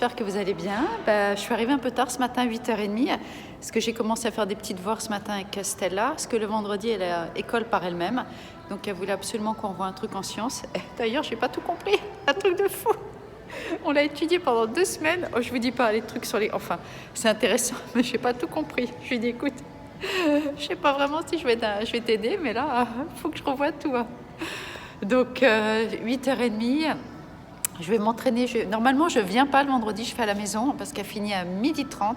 j'espère que vous allez bien. Je suis arrivée un peu tard ce matin, 8h30, parce que j'ai commencé à faire des petits devoirs ce matin avec Stella, parce que le vendredi, elle est à école par elle-même. Donc elle voulait absolument qu'on voit un truc en sciences. D'ailleurs, je n'ai pas tout compris, un truc de fou. On l'a étudié pendant 2 semaines. Oh, je vous dis pas les trucs sur les... Enfin, c'est intéressant, mais je n'ai pas tout compris. Je lui ai dit, écoute, je sais pas vraiment si je vais t'aider, mais là, il faut que je revoie tout. Donc, 8h30... Je vais m'entraîner. Normalement, je ne viens pas le vendredi, je fais à la maison parce qu'elle finit à 12h30.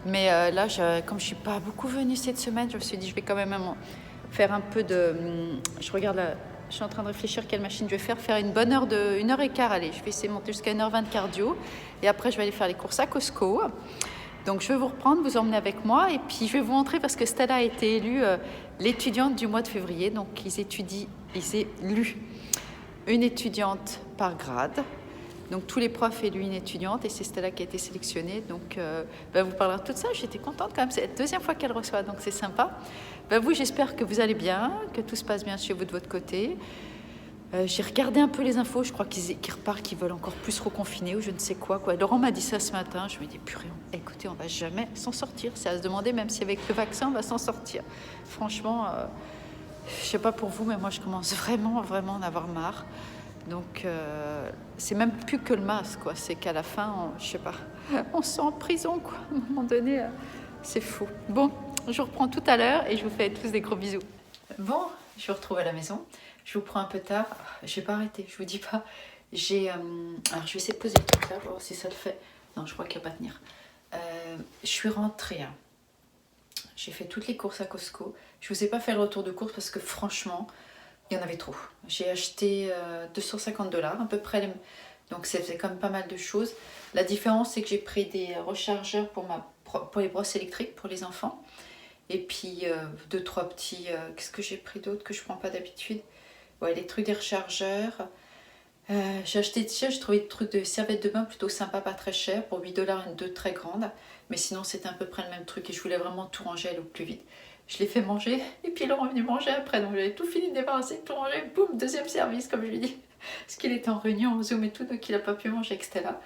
Mais là, comme je ne suis pas beaucoup venue cette semaine, je me suis dit je vais quand même faire un peu de... Je regarde là, je suis en train de réfléchir quelle machine je vais faire. Faire une bonne heure de 1h15. Allez, je vais essayer de monter jusqu'à 1h20 de cardio. Et après, je vais aller faire les courses à Costco. Donc, je vais vous reprendre, vous emmener avec moi. Et puis, je vais vous montrer parce que Stella a été élue l'étudiante du mois de février. Donc, ils élus une étudiante par grade. Donc tous les profs élus une étudiante et c'est Stella qui a été sélectionnée. Donc vous parlera de tout ça. J'étais contente quand même. C'est la 2e fois qu'elle reçoit, donc c'est sympa. Vous, j'espère que vous allez bien, que tout se passe bien chez vous de votre côté. J'ai regardé un peu les infos. Je crois qu'ils repartent, qu'ils veulent encore plus reconfiner ou je ne sais quoi. Laurent m'a dit ça ce matin. Je me dis purée, écoutez, on va jamais s'en sortir. C'est à se demander même si avec le vaccin on va s'en sortir. Franchement. Je sais pas pour vous, mais moi je commence vraiment à en avoir marre. Donc c'est même plus que le masque, quoi. C'est qu'à la fin, je sais pas, on se sent en prison, quoi. À un moment donné, c'est fou. Bon, je vous reprends tout à l'heure et je vous fais tous des gros bisous. Bon, je vous retrouve à la maison. Je vous prends un peu tard. Je vais pas arrêter, je vous dis pas. Alors je vais essayer de poser le truc là, pour voir si ça le fait. Non, je crois qu'il n'y a pas à tenir. Je suis rentrée. J'ai fait toutes les courses à Costco. Je ne vous ai pas fait le retour de course parce que franchement, il y en avait trop. J'ai acheté $250, à peu près. Donc ça faisait quand même pas mal de choses. La différence, c'est que j'ai pris des rechargeurs pour les brosses électriques pour les enfants. Et puis 2-3 petits... Qu'est-ce que j'ai pris d'autre que je ne prends pas d'habitude? Ouais, les trucs des rechargeurs. J'ai acheté j'ai trouvé des trucs de serviettes de bain plutôt sympa, pas très cher, pour $8, une 2 très grande. Mais sinon, c'était à peu près le même truc et je voulais vraiment tout ranger au plus vite. Je l'ai fait manger et puis Laurent est venu manger après. Donc j'avais tout fini de débarrasser, tout rangé, boum, 2e service, comme je lui dis. Parce qu'il était en réunion en Zoom et tout, donc il n'a pas pu manger avec Stella.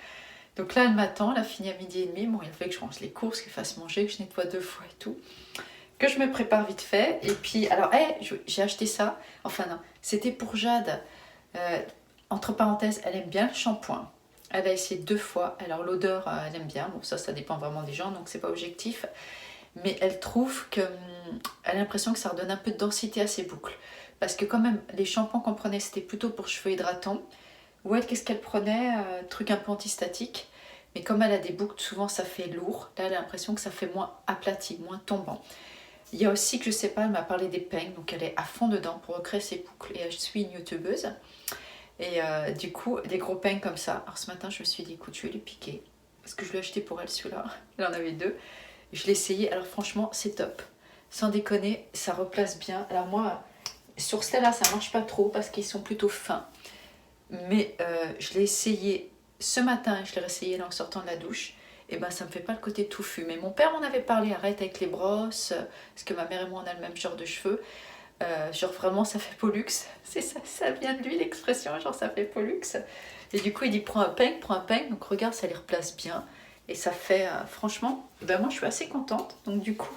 Donc là, elle m'attend, elle a fini à 12h30. Bon, il a fallu que je range les courses, qu'il fasse manger, que je nettoie 2 fois et tout. Que je me prépare vite fait. Et puis, alors, j'ai acheté ça. Enfin, non, c'était pour Jade. Entre parenthèses, elle aime bien le shampoing. Elle a essayé 2 fois. Alors, l'odeur, elle aime bien. Bon, ça dépend vraiment des gens, donc c'est pas objectif. Mais elle trouve que... Elle a l'impression que ça redonne un peu de densité à ses boucles. Parce que quand même, les shampoings qu'on prenait, c'était plutôt pour cheveux hydratants. Ou elle, qu'est-ce qu'elle prenait? Truc un peu antistatique. Mais comme elle a des boucles, souvent ça fait lourd. Là, elle a l'impression que ça fait moins aplati, moins tombant. Il y a aussi que, je sais pas, elle m'a parlé des peignes. Donc elle est à fond dedans pour recréer ses boucles. Et je suis une youtubeuse. Et du coup, des gros peignes comme ça. Alors ce matin, je me suis dit, écoute, je vais lui piquer. Parce que je l'ai acheté pour elle, celui-là. Elle en avait 2. Je l'ai essayé. Alors franchement, c'est top. Sans déconner, ça replace bien. Alors moi, sur Stella, ça marche pas trop parce qu'ils sont plutôt fins. Mais je l'ai essayé ce matin et je l'ai réessayé là en sortant de la douche. Et ben ça me fait pas le côté touffu. Mais mon père m'en avait parlé, arrête avec les brosses. Parce que ma mère et moi, on a le même genre de cheveux. Genre vraiment ça fait pollux, c'est ça, ça vient de lui l'expression, genre ça fait pollux. Et du coup il dit prends un peigne, donc regarde ça les replace bien. Et ça fait, franchement, ben moi je suis assez contente. Donc du coup,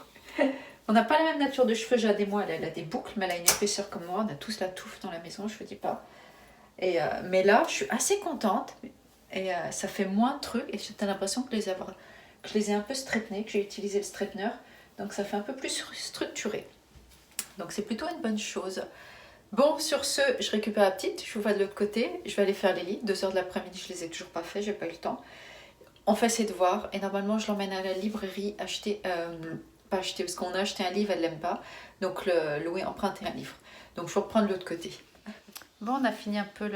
on n'a pas la même nature de cheveux, Jade et moi, elle a des boucles, mais elle a une épaisseur comme moi, on a tous la touffe dans la maison, je vous dis pas. Et, mais là je suis assez contente, et ça fait moins de trucs, et j'ai l'impression que je les ai un peu straightenées, que j'ai utilisé le straightener, donc ça fait un peu plus structuré. Donc c'est plutôt une bonne chose. Bon, sur ce, je récupère la petite, je vous vois de l'autre côté, je vais aller faire les lits, 2h de l'après-midi, je les ai toujours pas fait, j'ai pas eu le temps. On fait ses devoirs et normalement je l'emmène à la librairie acheter, pas acheter parce qu'on a acheté un livre, elle l'aime pas, donc louer, emprunter un livre. Donc je vais reprendre de l'autre côté. Bon, on a fini un peu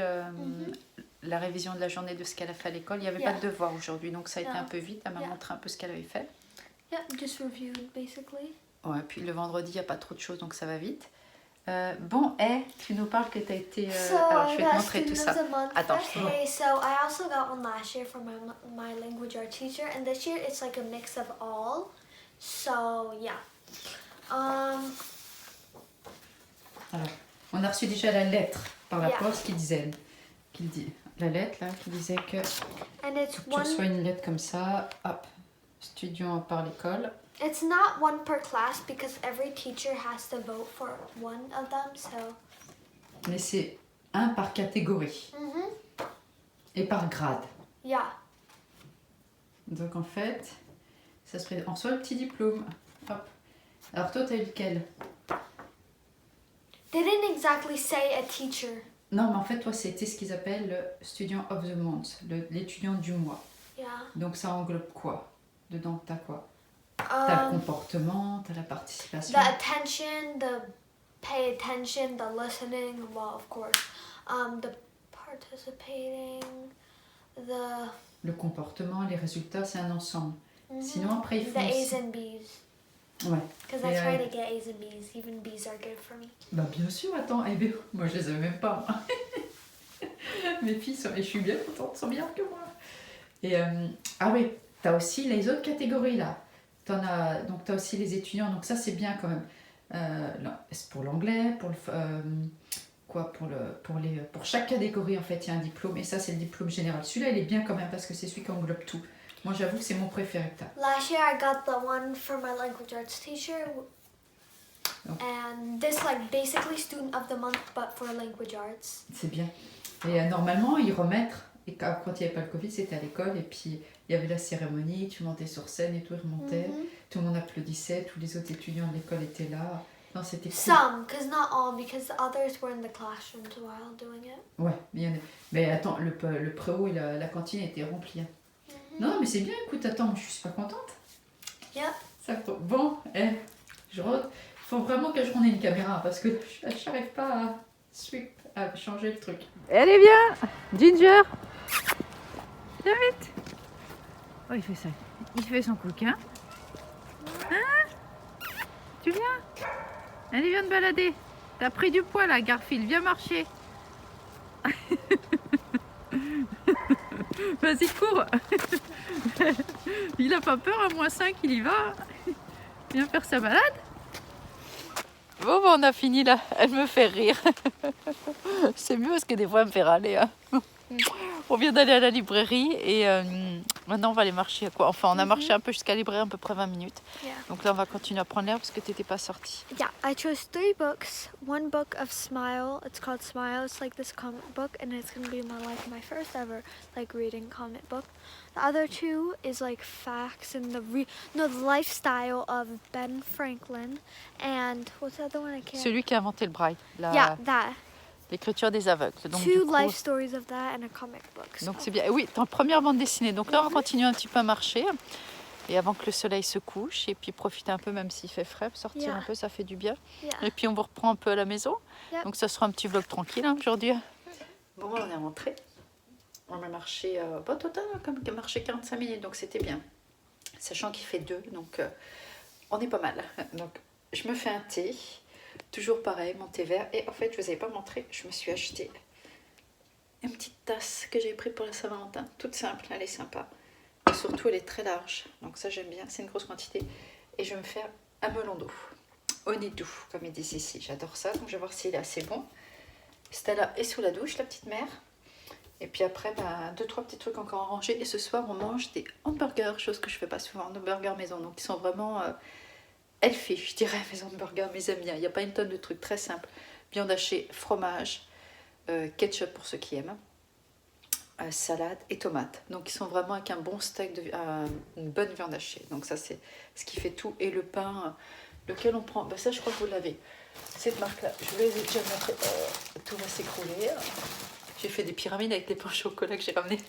la révision de la journée de ce qu'elle a fait à l'école. Il n'y avait pas de devoir aujourd'hui, donc ça a été un peu vite, elle m'a montré un peu ce qu'elle avait fait. Yeah, just reviewed basically. Ouais, puis le vendredi, il n'y a pas trop de choses, donc ça va vite. Bon, tu nous parles que tu as été... alors, je vais te montrer tout ça. Attends. Okay, so I also got one last year from my language art teacher, and this year it's like a mix of all. So, yeah. Alors, on a reçu déjà la lettre par la poste qui dit la lettre là qui disait que And it's tu reçois one. une lettre comme ça, hop, étudiant par l'école. It's not one per class because every teacher has to vote for one of them. So. Mais c'est un par catégorie et par grade. Yeah. Donc en fait, ça serait en soi le petit diplôme. Hop. Alors toi, t'as eu lequel? They didn't exactly say a teacher. Non, mais en fait, toi, c'était ce qu'ils appellent le Student of the Month, l'étudiant du mois. Yeah. Donc ça englobe quoi? Dedans, t'as quoi? T'as le comportement, t'as la participation. The attention, the pay attention, the listening, well, of course, the participating, the. Le comportement, les résultats, c'est un ensemble. Sinon, après, il The faut A's aussi... and B's. Ouais. Because Et, I try to get A's and B's. Even B's are good for me. Bah bien sûr, attends, eh bien, moi je les avais même pas. Mes filles sont, et je suis bien contente, sont meilleures que moi. Et ah oui, t'as aussi les autres catégories là. Donc t'as aussi les étudiants, donc ça c'est bien quand même. C'est pour l'anglais, pour pour chaque catégorie en fait il y a un diplôme et ça c'est le diplôme général. Celui-là il est bien quand même parce que c'est celui qui englobe tout. Moi j'avoue que c'est mon préféré que t'as. Last year I got the one for my language arts teacher. And this like basically student of the month but for language arts. C'est bien. Et normalement ils remettent, et quand il n'y avait pas le Covid c'était à l'école et puis il y avait la cérémonie, tu montais sur scène et tout, ils remontaient, tout le monde applaudissait, tous les autres étudiants de l'école étaient là. Non, c'était cool. Some, because not all, because the others were in the classrooms while doing it. Ouais, mais, mais attends, le préau et la cantine étaient remplis. Hein. Non, mais c'est bien, écoute, attends, je suis super contente. Yep. Ça, bon, il faut vraiment que je rende une caméra parce que je n'arrive pas à changer le truc. Allez, viens, Ginger. Viens vite. Oh, il fait ça. Il fait son coquin. Hein? Tu viens? Allez, viens te balader. T'as pris du poids là, Garfield. Viens marcher. Vas-y, cours. Il a pas peur, à -5, il y va. Viens faire sa balade. Bon, on a fini là. Elle me fait rire. C'est mieux parce que des fois, elle me fait râler. Hein. On vient d'aller à la librairie et maintenant on va aller marcher à quoi? Enfin, on a marché un peu jusqu'à la librairie, à peu près 20 minutes. Yeah. Donc là, on va continuer à prendre l'air parce que tu n'étais pas sortie. Yeah, I chose 3 books. One book of Smile. It's called Smile. It's like this comic book, and it's gonna be my first ever like reading comic book. The other 2 is like facts and the lifestyle of Ben Franklin. And what's the other one? I can't. Celui qui a inventé le braille, Yeah, that. l'écriture des aveugles. Donc, 2 life stories of that and a comic book. Donc c'est bien. Et oui, t'es en première bande dessinée. Donc là, on continue un petit peu à marcher. Et avant que le soleil se couche. Et puis profiter un peu, même s'il fait frais. Sortir un peu, ça fait du bien. Yeah. Et puis on vous reprend un peu à la maison. Yep. Donc ça sera un petit vlog tranquille hein, aujourd'hui. Bon, on est rentré. On a marché, pas total, comme marché 45 minutes. Donc c'était bien. Sachant qu'il fait 2. Donc on est pas mal. Donc je me fais un thé. Toujours pareil, mon thé vert. Et en fait, je ne vous avais pas montré, je me suis acheté une petite tasse que j'ai prise pour la Saint-Valentin. Toute simple, elle est sympa. Et surtout, elle est très large. Donc ça, j'aime bien. C'est une grosse quantité. Et je vais me faire un melon d'eau. Au nez doux, comme ils disent ici. J'adore ça. Donc je vais voir s'il est assez bon. Stella est sous la douche, la petite mère. Et puis après, 2-3 petits trucs encore à ranger. Et ce soir, on mange des hamburgers, chose que je ne fais pas souvent. Hamburgers maison. Donc ils sont vraiment... healthy, je dirais, mes hamburgers, mes amis. Il n'y a pas une tonne de trucs très simples. Viande hachée, fromage, ketchup pour ceux qui aiment, salade et tomates. Donc ils sont vraiment avec un bon steak, une bonne viande hachée. Donc ça c'est ce qui fait tout. Et le pain, lequel on prend, ça je crois que vous l'avez. Cette marque-là, je vous l'ai déjà montré. Tout va s'écrouler. J'ai fait des pyramides avec les pains au chocolat que j'ai ramené.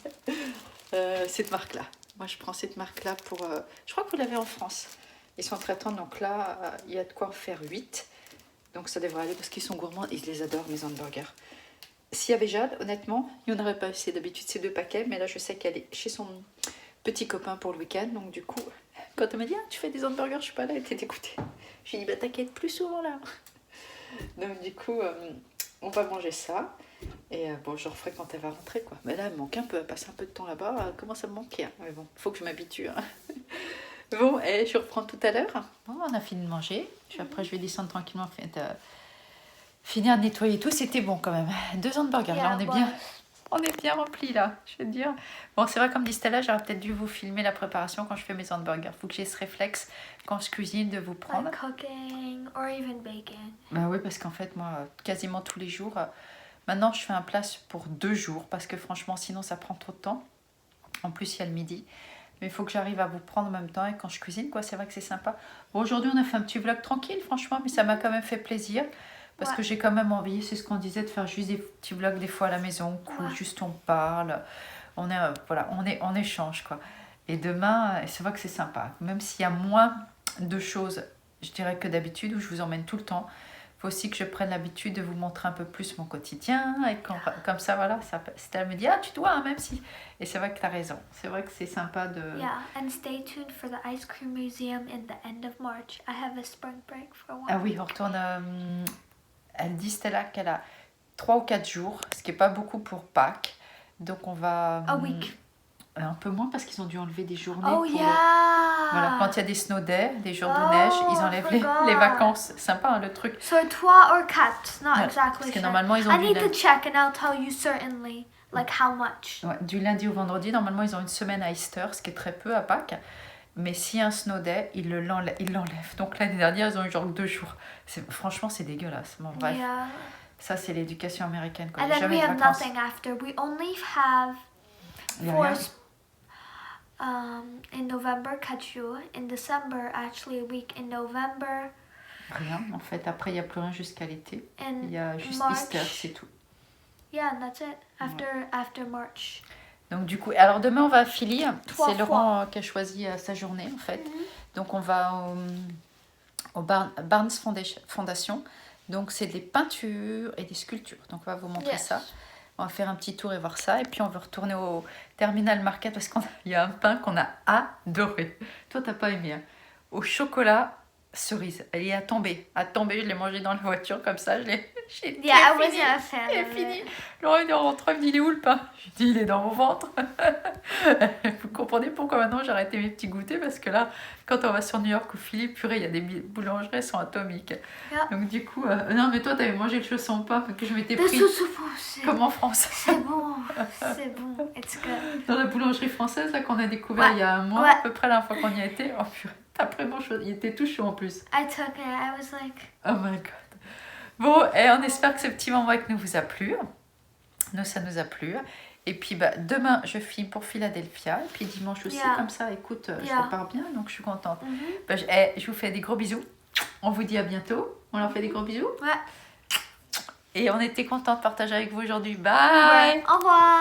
Cette marque-là. Moi je prends cette marque-là pour... je crois que vous l'avez en France. Ils sont très tendres, donc là, il y a de quoi en faire 8. Donc ça devrait aller parce qu'ils sont gourmands et je les adore, mes hamburgers. S'il y avait Jade, honnêtement, il n'y en aurait pas assez. D'habitude, c'est 2 paquets, mais là, je sais qu'elle est chez son petit copain pour le week-end. Donc du coup, quand elle m'a dit, tu fais des hamburgers, je suis pas là, elle était dégoûtée. Je lui ai dit, t'inquiète, plus souvent là. Donc du coup, on va manger ça. Et bon, je referai quand elle va rentrer, quoi. Mais là, elle me manque un peu, elle passe un peu de temps là-bas, elle commence à me manquer. Hein. Mais bon, il faut que je m'habitue. Hein. Bon, et je reprends tout à l'heure. Bon, on a fini de manger. Puis après, je vais descendre tranquillement, finir de nettoyer tout. C'était bon quand même. 2 hamburgers, là on est bien. On est bien rempli là, je veux dire. Bon, c'est vrai, comme dit Stella, j'aurais peut-être dû vous filmer la préparation quand je fais mes hamburgers. Faut que j'ai ce réflexe quand je cuisine de vous prendre. Like cooking or even baking. Bah oui, parce qu'en fait, moi, quasiment tous les jours, maintenant je fais un plat pour 2 jours parce que franchement, sinon ça prend trop de temps. En plus, il y a le midi. Mais il faut que j'arrive à vous prendre en même temps et quand je cuisine, quoi, c'est vrai que c'est sympa. Bon, aujourd'hui, on a fait un petit vlog tranquille, franchement, mais ça m'a quand même fait plaisir. Parce que j'ai quand même envie, c'est ce qu'on disait, de faire juste des petits vlogs des fois à la maison, cool, juste on parle, on est, voilà, on échange, quoi. Et demain, c'est vrai que c'est sympa. Même s'il y a moins de choses, je dirais, que d'habitude, où je vous emmène tout le temps, il faut aussi que je prenne l'habitude de vous montrer un peu plus mon quotidien. Et comme ça, voilà, Stella me dit, ah, tu dois, hein, même si... Et c'est vrai que tu as raison. C'est vrai que c'est sympa de... Yeah, and stay tuned for the ice cream museum in the end of March. I have a spring break for one Ah oui, week. on retourne... elle dit, Stella, qu'elle a 3 ou 4 jours, ce qui n'est pas beaucoup pour Pâques. Donc on va... A week. Un peu moins parce qu'ils ont dû enlever des journées Oh pour... yeah! Voilà, quand il y a des snow days, des jours de Oh, neige, ils I enlèvent forgot. les vacances. Sympa, hein, le truc. So 3 or 4, not Ouais, exactly parce que sure. normalement, ils ont I du need to lundi, check and I'll tell you certainly, like how much. ouais, du lundi au vendredi. Normalement, ils ont une semaine à Easter, ce qui est très peu à Pâques. Mais s'il y a un snow day, ils l'enlèvent. Donc l'année dernière, ils ont eu genre 2 jours. Franchement, c'est dégueulasse. Bon, bref, Yeah. ça, c'est l'éducation américaine, quoi. And Il y a then jamais we de have vacances. nothing after. We only have Il y a 4 rien. in November, 4 jours. In December, actually a week in November. Rien, en fait. Après, il n'y a plus rien jusqu'à l'été. And Il y a juste March. Easter, c'est tout. Yeah, and that's it. After March. Donc du coup, alors demain on va à Philly, 3 c'est Laurent qui a choisi sa journée en fait. Donc on va au Barnes Fondation, donc c'est des peintures et des sculptures. Donc on va vous montrer Yes. ça. On va faire un petit tour et voir ça. Et puis on va retourner au Terminal Market parce qu'il y a un pain qu'on a adoré. Toi t'as pas aimé, hein. Au chocolat cerise. Elle y a tombé, je l'ai mangé dans la voiture comme ça. J'ai Yeah, I fini. wasn't a fan Il est of fini. it. Laurent il est rentré, il me dit il est où le pain? Je lui dis il est dans mon ventre. Vous comprenez pourquoi maintenant j'ai arrêté mes petits goûters parce que là, quand on va sur New York ou Philly, purée, il y a des boulangeries, elles sont atomiques. Yeah. Donc du coup, non mais toi t'avais mangé le chausson au pain que je m'étais This pris was supposed to. comme en France. C'est bon, c'est bon. It's good. Dans la boulangerie française là qu'on a découvert Ouais. il y a un mois Ouais. à peu près la fois qu'on y a été. Oh purée, après mon chaud, il était tout chaud en plus. I took it. I was like, Oh my god. Bon, et on espère que ce petit moment avec nous vous a plu. Nous, ça nous a plu. Et puis, bah, demain, je filme pour Philadelphia. Et puis dimanche aussi, Yeah. comme ça, écoute, je Yeah. repars bien, donc je suis contente. mhm. Bah, je vous fais des gros bisous. On vous dit à bientôt. On leur fait des gros bisous. Ouais. Et on était contents de partager avec vous aujourd'hui. Bye. Au revoir.